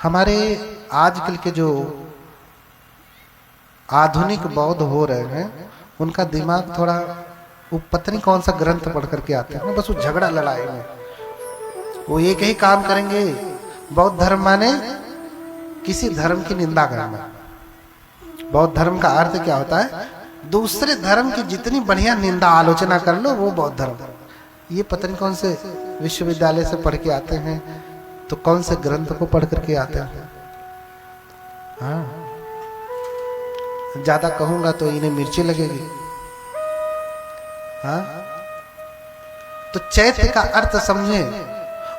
हमारे आजकल के जो आधुनिक बौद्ध हो रहे हैं उनका दिमाग थोड़ा, वो पता नहीं कौन सा ग्रंथ पढ़ करके आते हैं, बस वो झगड़ा लड़ाई में वो एक ही काम करेंगे। बौद्ध धर्म माने किसी धर्म की निंदा करना। बौद्ध धर्म का अर्थ क्या होता है? दूसरे धर्म की जितनी बढ़िया निंदा आलोचना कर लो वो बौद्ध धर्म। ये पता नहीं कौन से विश्वविद्यालय से पढ़ के आते हैं, तो कौन से ग्रंथ को पढ़ करके आते हैं। हाँ, ज्यादा कहूंगा तो इन्हें मिर्ची लगेगी। हाँ, तो चैत्य का अर्थ समझे।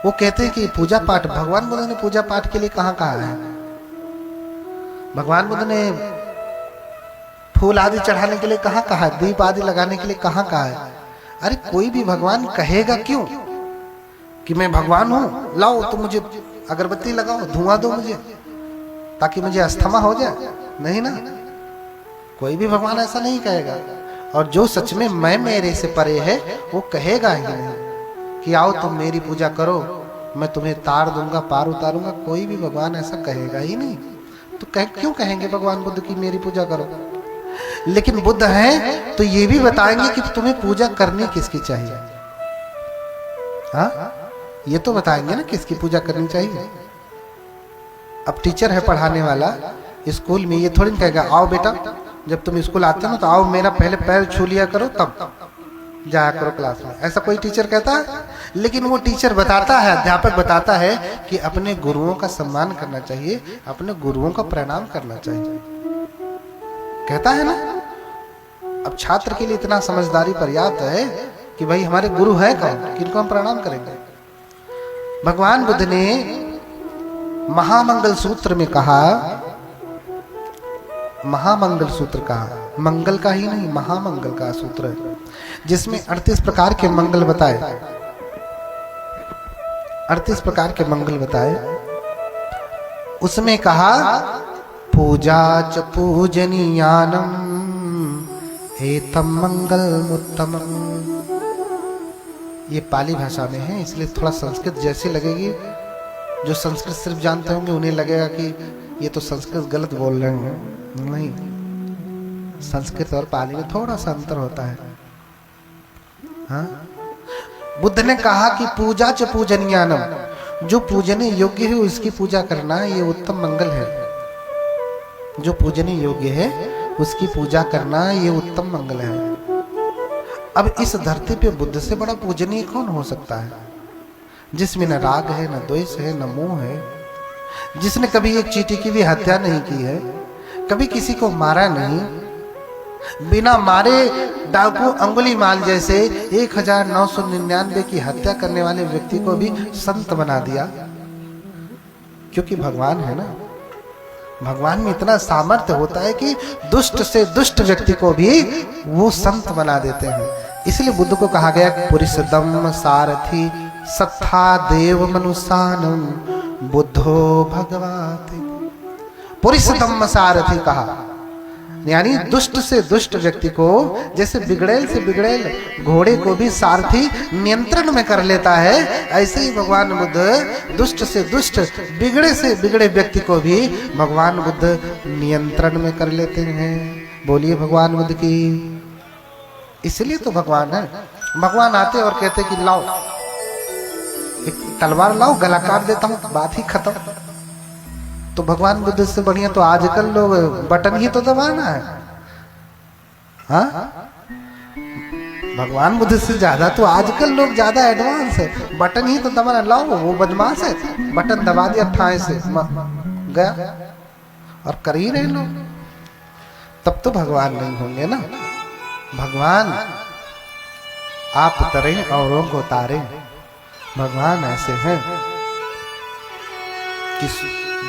वो कहते हैं कि पूजा पाठ, भगवान बुद्ध ने पूजा पाठ के लिए कहाँ कहा है? भगवान बुद्ध ने फूल आदि चढ़ाने के लिए कहाँ कहा है? दीप आदि लगाने के लिए कहाँ कहा है? अरे कोई भी भगवान कहेगा क्यों कि मैं भगवान हूं, लाओ तो मुझे अगरबत्ती लगाओ, धुआं दो मुझे ताकि मुझे अस्थमा हो जाए? नहीं ना, कोई भी भगवान ऐसा नहीं कहेगा। और जो सच में मैं मेरे से परे है वो कहेगा ही नहीं कि आओ तुम मेरी पूजा करो, मैं तुम्हें तार दूंगा, पार उतारूंगा। कोई भी भगवान ऐसा कहेगा ही नहीं। तो क्यों कहेंगे भगवान बुद्ध की मेरी पूजा करो? लेकिन बुद्ध हैं तो ये भी बताएंगे कि तुम्हें पूजा करनी किसकी चाहिए। हाँ, ये तो बताएंगे ना किसकी पूजा करनी चाहिए। अब टीचर है पढ़ाने वाला स्कूल में, ये थोड़ी कहेगा आओ बेटा जब तुम स्कूल आते हो ना तो आओ मेरा पहले पैर छू लिया करो तब जाया करो क्लास में। ऐसा कोई टीचर कहता है? लेकिन वो टीचर बताता है, अध्यापक बताता है कि अपने गुरुओं का सम्मान करना चाहिए, अपने गुरुओं का प्रणाम करना चाहिए, कहता है ना। अब छात्र के लिए इतना समझदारी पर्याप्त है कि भाई हमारे गुरु है कौन, किनको हम प्रणाम करेंगे। भगवान बुद्ध ने महामंगल सूत्र में कहा, महामंगल सूत्र कहा, मंगल का ही नहीं महामंगल का सूत्र है, जिसमें 38 प्रकार के मंगल बताए, 38 प्रकार के मंगल बताए। उसमें कहा पूजा च पूजनीयानम एतम मंगलमुत्तमम। ये पाली भाषा में है इसलिए थोड़ा संस्कृत जैसी लगेगी। जो संस्कृत सिर्फ जानते होंगे उन्हें लगेगा कि ये तो संस्कृत गलत बोल रहे हैं। नहीं, संस्कृत और पाली में थोड़ा सा अंतर होता है। हाँ? बुद्ध ने कहा कि पूजा च पूजनीयानम, जो पूजने योग्य है उसकी पूजा करना ये उत्तम मंगल है। जो पूजने योग्य है उसकी पूजा करना ये उत्तम मंगल है। अब इस धरती पे बुद्ध से बड़ा पूजनीय कौन हो सकता है, जिसमें न राग है, न द्वेष है, न मोह है, जिसने कभी एक चींटी की भी हत्या नहीं की है, कभी किसी को मारा नहीं, बिना मारे डाकू अंगुलीमाल जैसे 1999 की हत्या करने वाले व्यक्ति को भी संत बना दिया। क्योंकि भगवान है ना, भगवान में इतना सामर्थ्य होता है कि दुष्ट से दुष्ट व्यक्ति को भी वो संत बना देते हैं। इसलिए बुद्ध को कहा गया पुरुषदम सारथी सत्था देव मनुष्यानम बुद्धो भगवाते। पुरुषदम सारथी कहा, यानी दुष्ट से दुष्ट व्यक्ति को, जैसे बिगड़ेल से बिगड़ेल घोड़े को भी सारथी नियंत्रण में कर लेता है, ऐसे ही भगवान बुद्ध दुष्ट से दुष्ट, बिगड़े से बिगड़े व्यक्ति को भी भगवान बुद्ध नियंत्रण में कर लेते हैं। बोलिए भगवान बुद्ध की। इसलिए तो भगवान है। भगवान आते और कहते कि लाओ एक तलवार लाओ, गला काट देता हूं, बात ही खत्म। तो भगवान बुद्ध से बढ़िया तो आजकल लोग बटन ही तो दबाना है। हाँ, भगवान बुद्ध से ज्यादा तो आजकल लोग ज्यादा एडवांस है, बटन ही तो दबाना। लाओ, वो बदमाश है, बटन दबा दिया ठाए से गया, और कर ही रहे लोग। तब तो भगवान नहीं होंगे ना। भगवान आप उतरे औरों को उतारे। भगवान ऐसे हैं कि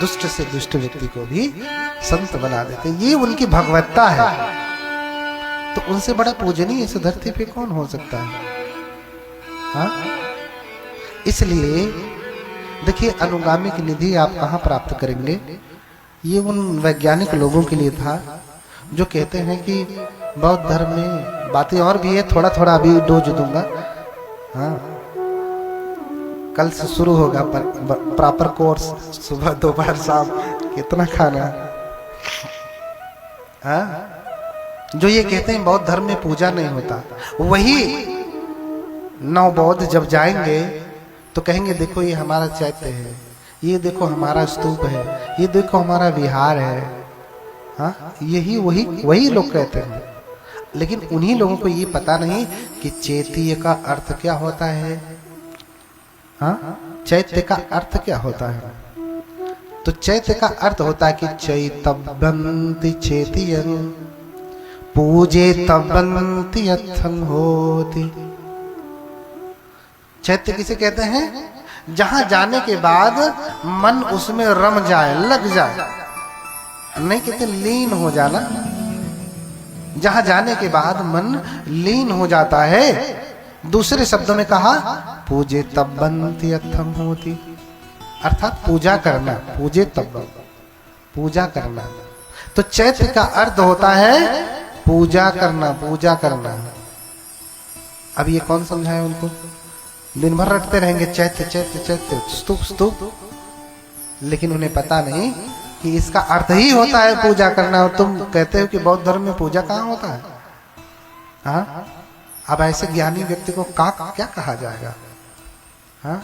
दुष्ट से दुष्ट व्यक्ति को भी संत बना देते। ये उनकी भगवत्ता है। तो उनसे बड़ा पूजनीय इस धरती पे कौन हो सकता है? हाँ? इसलिए देखिए, अनुगामी की निधि आप कहाँ प्राप्त करेंगे? ये उन वैज्ञानिक लोगों के लिए था जो कहते हैं कि बौद्ध धर्म में बातें और भी है, थोड़ा थोड़ा अभी डोज दूंगा। हाँ, कल से शुरू होगा प्रॉपर कोर्स, सुबह दोपहर शाम कितना खाना। हाँ? जो ये कहते हैं बौद्ध धर्म में पूजा नहीं होता, वही नव बौद्ध जब जाएंगे तो कहेंगे देखो ये हमारा चैत्य है, ये देखो हमारा स्तूप है, ये देखो हमारा विहार है। हाँ, यही वही लोग कहते हैं। लेकिन उन्हीं लोगों को ये पता नहीं कि चैत्य का अर्थ क्या होता है। हाँ, चैत्य का अर्थ क्या होता है? तो चैत्य का अर्थ होता है कि चैतव्यंति चेतियं पूजे तबंति यथं होति। चैत्य किसे कहते हैं? जहां जाने के बाद मन उसमें रम जाए, लग जाए, नहीं कहते लीन हो जाना। जहां जाने के बाद मन लीन हो जाता है। दूसरे शब्दों में कहा पूजे तबंति यथं होति, अर्थात पूजा करना, पूजे तब, पूजा करना। तो चैत्य का अर्थ होता है पूजा करना, पूजा करना। अब ये कौन समझाए उनको? दिन भर रटते रहेंगे चैत्य चैत्य चैत्य, स्तूप स्तूप, लेकिन उन्हें पता नहीं कि इसका अर्थ ही होता है पूजा करना। और तुम कहते हो कि बौद्ध धर्म में पूजा कहाँ होता है? हाँ, अब ऐसे ज्ञानी व्यक्ति को क्या कहा जाएगा? हाँ,